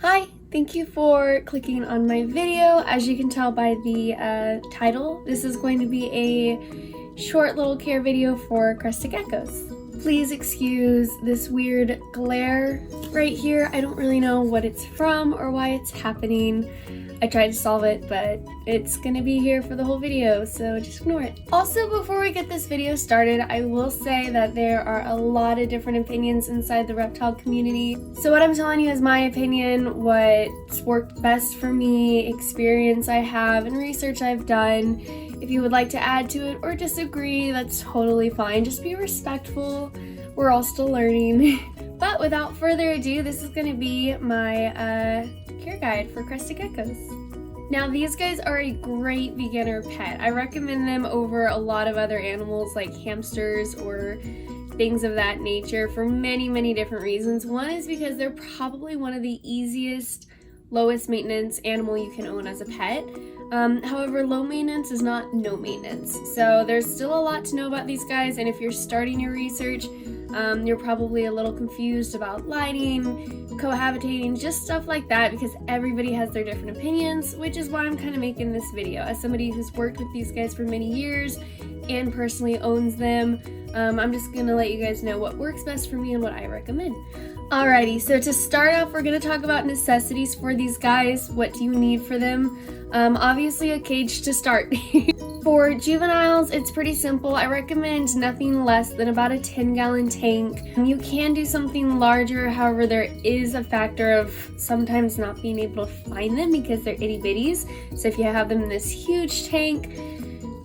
Hi, thank you for clicking on my video. As you can tell by the title, this is going to be a short little care video for crested geckos. Please excuse this weird glare right here. I don't really know what it's from or why it's happening. I tried to solve it, but it's gonna be here for the whole video, so just ignore it. Also, before we get this video started, I will say that there are a lot of different opinions inside the reptile community. So what I'm telling you is my opinion, what's worked best for me, experience I have, and research I've done. If you would like to add to it or disagree, that's totally fine. Just be respectful. We're all still learning. But without further ado, this is gonna be my care guide for crested geckos. Now these guys are a great beginner pet. I recommend them over a lot of other animals like hamsters or things of that nature for many different reasons. One is because they're probably one of the easiest, lowest maintenance animal you can own as a pet. However, low maintenance is not no maintenance. So there's still a lot to know about these guys, and if you're starting your research, you're probably a little confused about lighting, cohabitating, just stuff like that, because everybody has their different opinions, which is why I'm kind of making this video. As somebody who's worked with these guys for many years and personally owns them, I'm just gonna let you guys know what works best for me and what I recommend. Alrighty, so to start off, we're gonna talk about necessities for these guys. What do you need for them? Obviously a cage to start. For juveniles, it's pretty simple. I recommend nothing less than about a 10-gallon tank. You can do something larger, however, there is a factor of sometimes not being able to find them because they're itty bitties. So if you have them in this huge tank,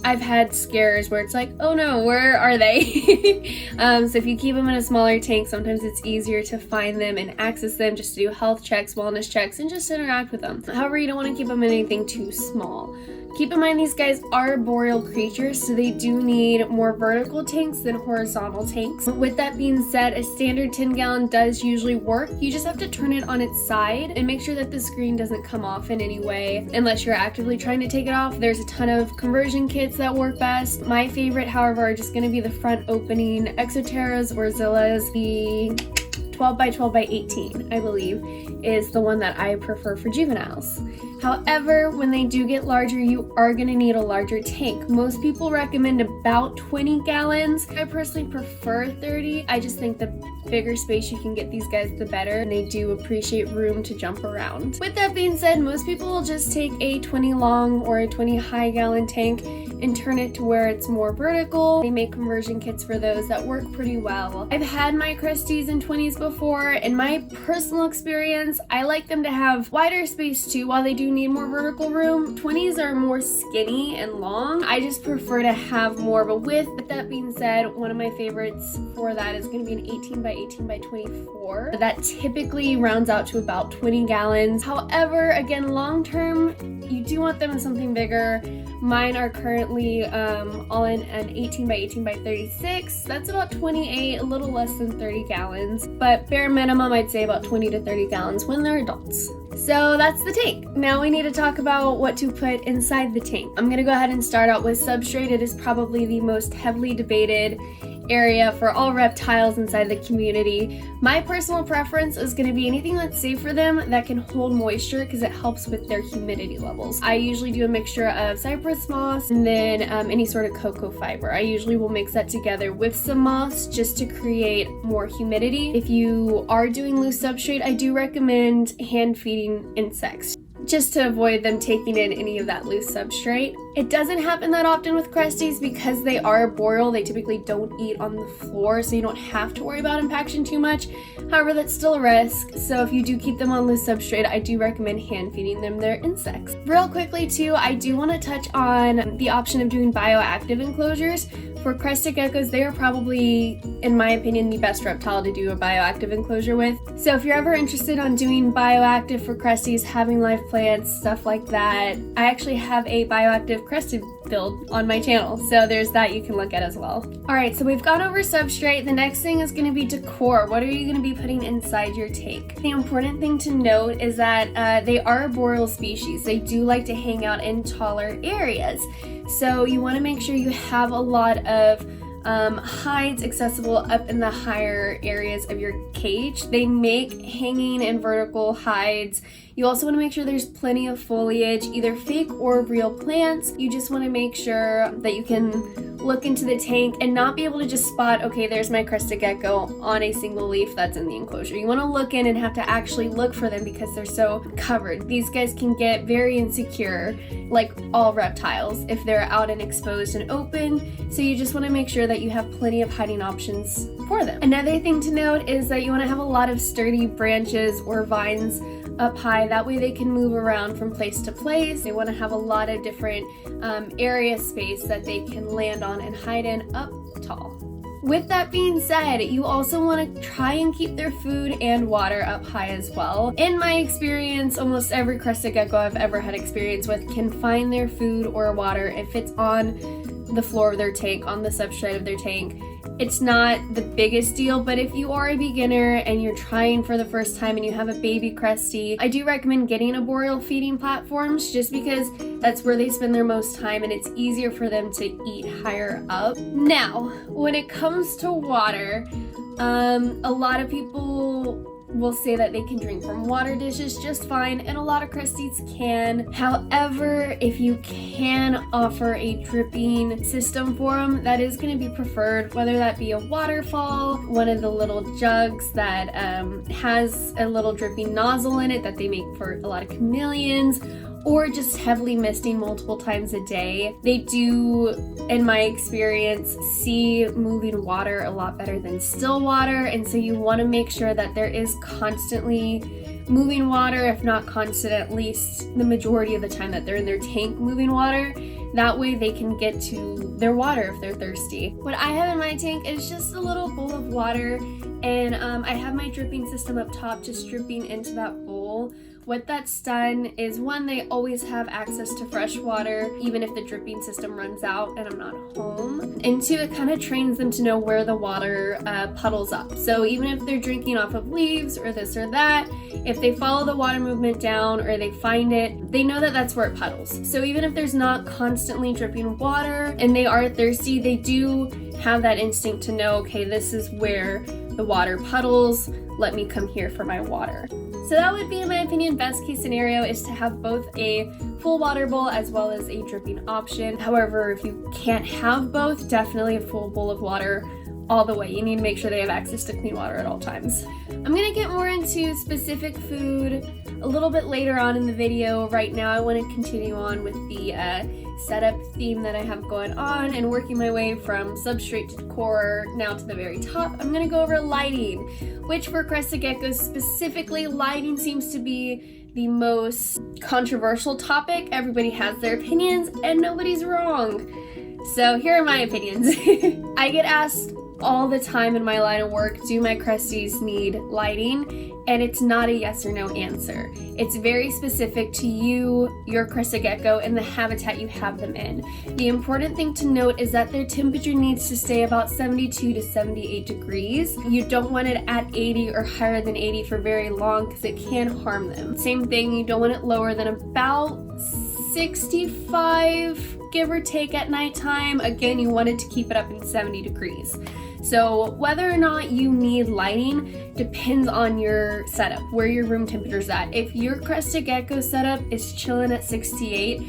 I've had scares where it's like, oh no, where are they? So if you keep them in a smaller tank, sometimes it's easier to find them and access them, just to do health checks, wellness checks, and just interact with them. However, you don't want to keep them in anything too small. Keep in mind these guys are arboreal creatures, so they do need more vertical tanks than horizontal tanks. With that being said, a standard 10-gallon does usually work. You just have to turn it on its side and make sure that the screen doesn't come off in any way unless you're actively trying to take it off. There's a ton of conversion kits that work best. My favorite, however, are just going to be the front opening Exoterras or Zillas. The 12 by 12 by 18, I believe, is the one that I prefer for juveniles. However, when they do get larger, you are going to need a larger tank. Most people recommend about 20 gallons. I personally prefer 30. I just think the bigger space you can get these guys, the better, and they do appreciate room to jump around. With that being said, most people will just take a 20 long or a 20 high gallon tank and turn it to where it's more vertical. They make conversion kits for those that work pretty well. I've had my Cresties in 20s before. In my personal experience, I like them to have wider space too. While they do need more vertical room, 20s are more skinny and long. I just prefer to have more of a width. With that being said, one of my favorites for that is going to be an 18 by 18 by 24. That typically rounds out to about 20 gallons. However, again, long term, you do want them in something bigger. Mine are currently all in an 18 by 18 by 36. That's about 28, a little less than 30 gallons. But bare minimum, I'd say about 20 to 30 gallons when they're adults. So that's the tank. Now we need to talk about what to put inside the tank. I'm gonna go ahead and start out with substrate. It is probably the most heavily debated area for all reptiles inside the community. My personal preference is going to be anything that's safe for them that can hold moisture because it helps with their humidity levels. I usually do a mixture of cypress moss and then any sort of cocoa fiber. I usually will mix that together with some moss just to create more humidity. If you are doing loose substrate, I do recommend hand feeding insects, just to avoid them taking in any of that loose substrate. It doesn't happen that often with Cresties because they are arboreal. They typically don't eat on the floor, so you don't have to worry about impaction too much. However, that's still a risk, so if you do keep them on loose substrate, I do recommend hand feeding them their insects. Real quickly too, I do want to touch on the option of doing bioactive enclosures. For crested geckos, they are probably, in my opinion, the best reptile to do a bioactive enclosure with. So if you're ever interested on doing bioactive for Cresties, having live plants, stuff like that, I actually have a bioactive crested build on my channel, so there's that you can look at as well. Alright, so we've gone over substrate. The next thing is going to be decor. What are you going to be putting inside your tank? The important thing to note is that they are arboreal species. They do like to hang out in taller areas. So you want to make sure you have a lot of hides accessible up in the higher areas of your cage. They make hanging and vertical hides. You also want to make sure there's plenty of foliage, either fake or real plants. You just want to make sure that you can look into the tank and not be able to just spot, okay, there's my Crested Gecko on a single leaf that's in the enclosure. You want to look in and have to actually look for them because they're so covered. These guys can get very insecure, like all reptiles, if they're out and exposed and open. So you just want to make sure that you have plenty of hiding options for them. Another thing to note is that you want to have a lot of sturdy branches or vines up high. That way they can move around from place to place. They want to have a lot of different area space that they can land on and hide in up tall. With that being said, you also want to try and keep their food and water up high as well. In my experience, almost every Crested Gecko I've ever had experience with can find their food or water if it's on the floor of their tank, on the substrate of their tank. It's not the biggest deal, but if you are a beginner and you're trying for the first time and you have a baby Cresty, I do recommend getting arboreal feeding platforms just because that's where they spend their most time and it's easier for them to eat higher up. Now, when it comes to water, a lot of people will say that they can drink from water dishes just fine, and a lot of Cresties can. However, if you can offer a dripping system for them, that is going to be preferred, whether that be a waterfall, one of the little jugs that has a little dripping nozzle in it that they make for a lot of chameleons, or just heavily misting multiple times a day. They do, in my experience, see moving water a lot better than still water, and so you want to make sure that there is constantly moving water, if not constant, at least the majority of the time that they're in their tank moving water. That way they can get to their water if they're thirsty. What I have in my tank is just a little bowl of water, and I have my dripping system up top just dripping into that bowl. What that's done is, one, they always have access to fresh water even if the dripping system runs out and I'm not home, and two, it kind of trains them to know where the water puddles up. So even if they're drinking off of leaves or this or that, if they follow the water movement down or they find it, they know that that's where it puddles. So even if there's not constantly dripping water and they are thirsty, they do have that instinct to know, okay, this is where the water puddles, let me come here for my water. So that would be, in my opinion, best case scenario is to have both a full water bowl as well as a dripping option. However, if you can't have both, definitely a full bowl of water all the way. You need to make sure they have access to clean water at all times. I'm gonna get more into specific food a little bit later on in the video. Right now I want to continue on with the setup theme that I have going on and working my way from substrate to core now to the very top. I'm gonna go over lighting, which for Crested Geckos specifically, lighting seems to be the most controversial topic. Everybody has their opinions and nobody's wrong. So here are my opinions. I get asked all the time in my line of work, do my Cresties need lighting? And it's not a yes or no answer. It's very specific to you, your Crested Gecko, and the habitat you have them in. The important thing to note is that their temperature needs to stay about 72 to 78 degrees. You don't want it at 80 or higher than 80 for very long because it can harm them. Same thing, you don't want it lower than about 65, give or take, at nighttime. Again, you want it to keep it up in 70 degrees. So whether or not you need lighting depends on your setup, where your room temperature's at. If your Crested Gecko setup is chilling at 68,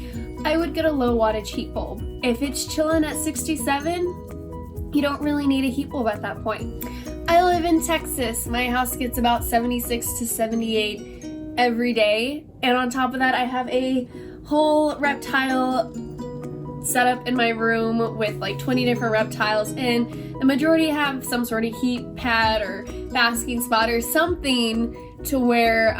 I would get a low wattage heat bulb. If it's chilling at 67, you don't really need a heat bulb at that point. I live in Texas. My house gets about 76 to 78 every day. And on top of that, I have a whole reptile set up in my room with like 20 different reptiles, and the majority have some sort of heat pad or basking spot or something to where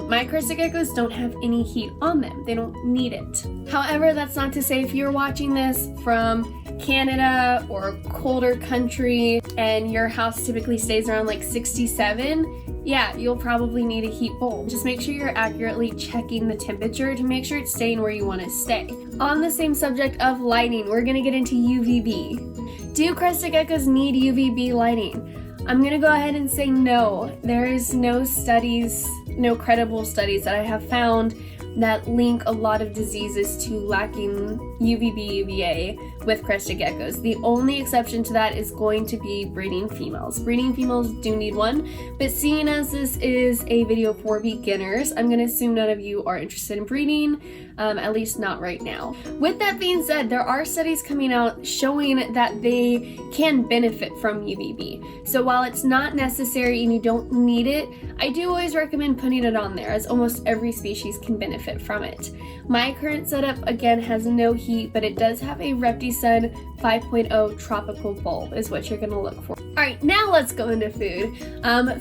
my Crested Geckos don't have any heat on them. They don't need it. However, that's not to say if you're watching this from Canada or a colder country and your house typically stays around like 67, yeah, you'll probably need a heat bulb. Just make sure you're accurately checking the temperature to make sure it's staying where you want to stay. On the same subject of lighting, we're gonna get into UVB. Do Crested Geckos need UVB lighting? I'm gonna go ahead and say no. There is no studies, no credible studies that I have found that link a lot of diseases to lacking UVB, UVA with crested geckos. The only exception to that is going to be breeding females. Breeding females do need one, but seeing as this is a video for beginners, I'm going to assume none of you are interested in breeding, at least not right now. With that being said, there are studies coming out showing that they can benefit from UVB. So while it's not necessary and you don't need it, I do always recommend putting it on there, as almost every species can benefit from it. My current setup again has no heat, but it does have a Reptisud 5.0 tropical bulb is what you're gonna look for. Alright, now let's go into food.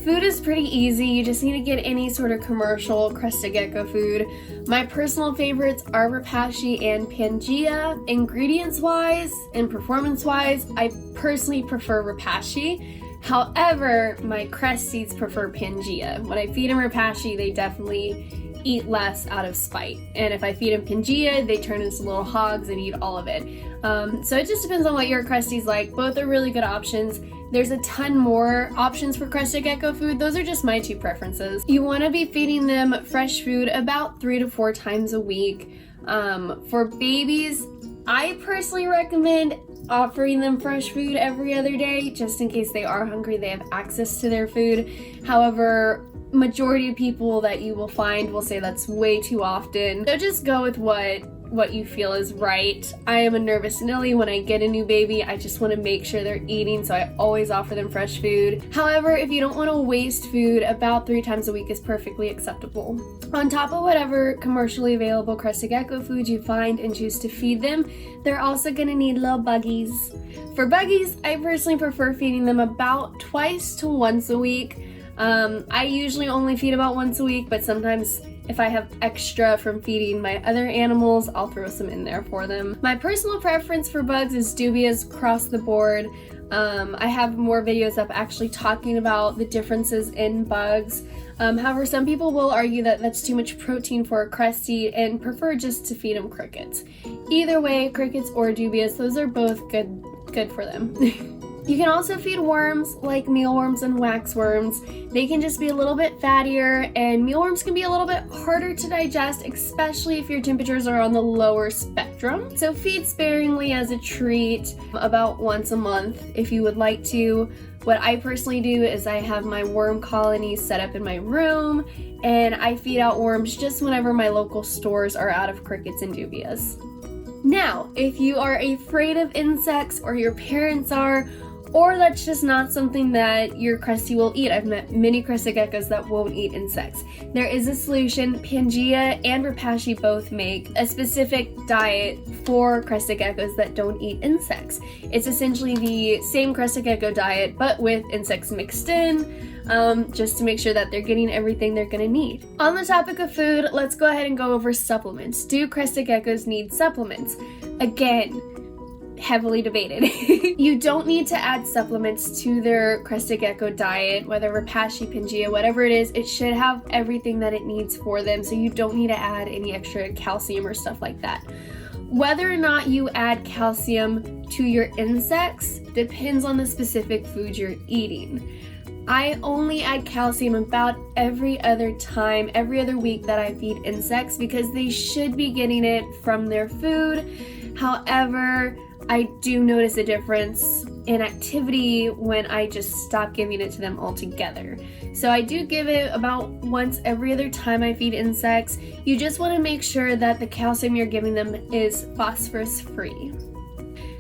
Food is pretty easy. You just need to get any sort of commercial crested gecko food. My personal favorites are Repashy and Pangea. Ingredients wise and performance wise, I personally prefer Repashy. However, my Cresties prefer Pangea. When I feed them Repashy, they definitely eat less out of spite. And if I feed them Pangea, they turn into little hogs and eat all of it. So it just depends on what your Cresties like. Both are really good options. There's a ton more options for crested gecko food. Those are just my two preferences. You want to be feeding them fresh food about 3 to 4 times a week. For babies, I personally recommend offering them fresh food every other day, just in case they are hungry, they have access to their food. However, majority of people that you will find will say that's way too often. So just go with what you feel is right. I am a nervous Nelly. When I get a new baby, I just want to make sure they're eating, so I always offer them fresh food. However, if you don't want to waste food, about 3 times a week is perfectly acceptable. On top of whatever commercially available crested gecko food you find and choose to feed them, they're also going to need little buggies. For buggies, I personally prefer feeding them about twice to once a week. I usually only feed about once a week, but sometimes if I have extra from feeding my other animals, I'll throw some in there for them. My personal preference for bugs is dubious across the board. I have more videos up actually talking about the differences in bugs. However, some people will argue that that's too much protein for a Crestie and prefer just to feed them crickets. Either way, crickets or dubious, those are both good for them. You can also feed worms like mealworms and waxworms. They can just be a little bit fattier, and mealworms can be a little bit harder to digest, especially if your temperatures are on the lower spectrum. So feed sparingly as a treat about once a month if you would like to. What I personally do is I have my worm colony set up in my room, and I feed out worms just whenever my local stores are out of crickets and dubious. Now, if you are afraid of insects, or your parents are, or that's just not something that your Crestie will eat. I've met many crested geckos that won't eat insects. There is a solution. Pangea and Repashy both make a specific diet for crested geckos that don't eat insects. It's essentially the same crested gecko diet, but with insects mixed in, just to make sure that they're getting everything they're gonna need. On the topic of food, let's go ahead and go over supplements. Do crested geckos need supplements? Again, heavily debated. You don't need to add supplements to their crested gecko diet, whether Repashy, Pangea, whatever it is. It should have everything that it needs for them, so you don't need to add any extra calcium or stuff like that. Whether or not you add calcium to your insects depends on the specific food you're eating. I only add calcium about every other week that I feed insects, because they should be getting it from their food. However, I do notice a difference in activity when I just stop giving it to them altogether. So I do give it about once every other time I feed insects. You just want to make sure that the calcium you're giving them is phosphorus free.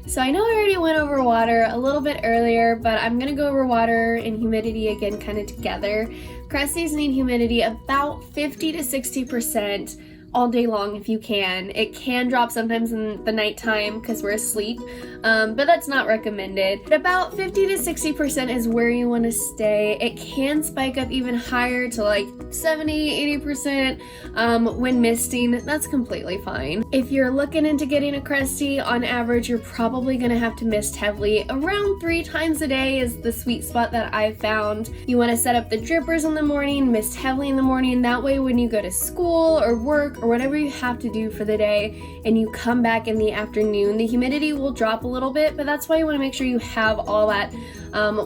So I know I already went over water a little bit earlier, but I'm going to go over water and humidity again kind of together. Cresties need humidity about 50 to 60% all day long if you can. It can drop sometimes in the nighttime because we're asleep, but that's not recommended. But about 50 to 60% is where you want to stay. It can spike up even higher to like 70, 80% when misting. That's completely fine. If you're looking into getting a Crestie, on average you're probably going to have to mist heavily. Around 3 times a day is the sweet spot that I've found. You want to set up the drippers in the morning, mist heavily in the morning. That way when you go to school or work or whatever you have to do for the day and you come back in the afternoon, the humidity will drop a little bit, but that's why you want to make sure you have all that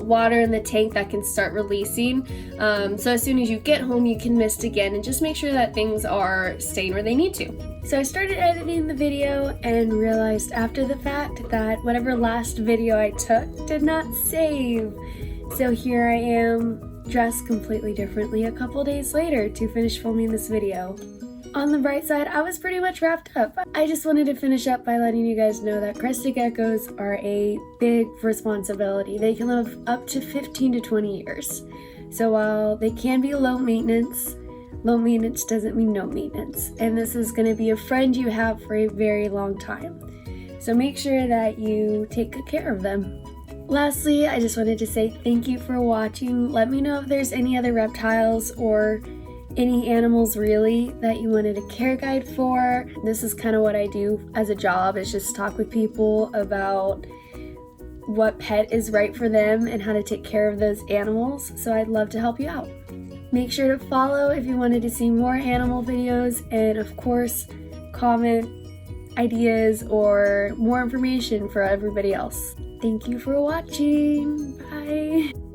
water in the tank that can start releasing. So as soon as you get home, you can mist again and just make sure that things are staying where they need to. So I started editing the video and realized after the fact that whatever last video I took did not save. So here I am, dressed completely differently a couple days later to finish filming this video. On the bright side, I was pretty much wrapped up. I just wanted to finish up by letting you guys know that crested geckos are a big responsibility. They can live up to 15 to 20 years. So while they can be low maintenance doesn't mean no maintenance. And this is going to be a friend you have for a very long time. So make sure that you take good care of them. Lastly, I just wanted to say thank you for watching. Let me know if there's any other reptiles or any animals really that you wanted a care guide for. This is kind of what I do as a job, is just talk with people about what pet is right for them and how to take care of those animals. So I'd love to help you out. Make sure to follow if you wanted to see more animal videos, and of course, comment ideas or more information for everybody else. Thank you for watching. Bye.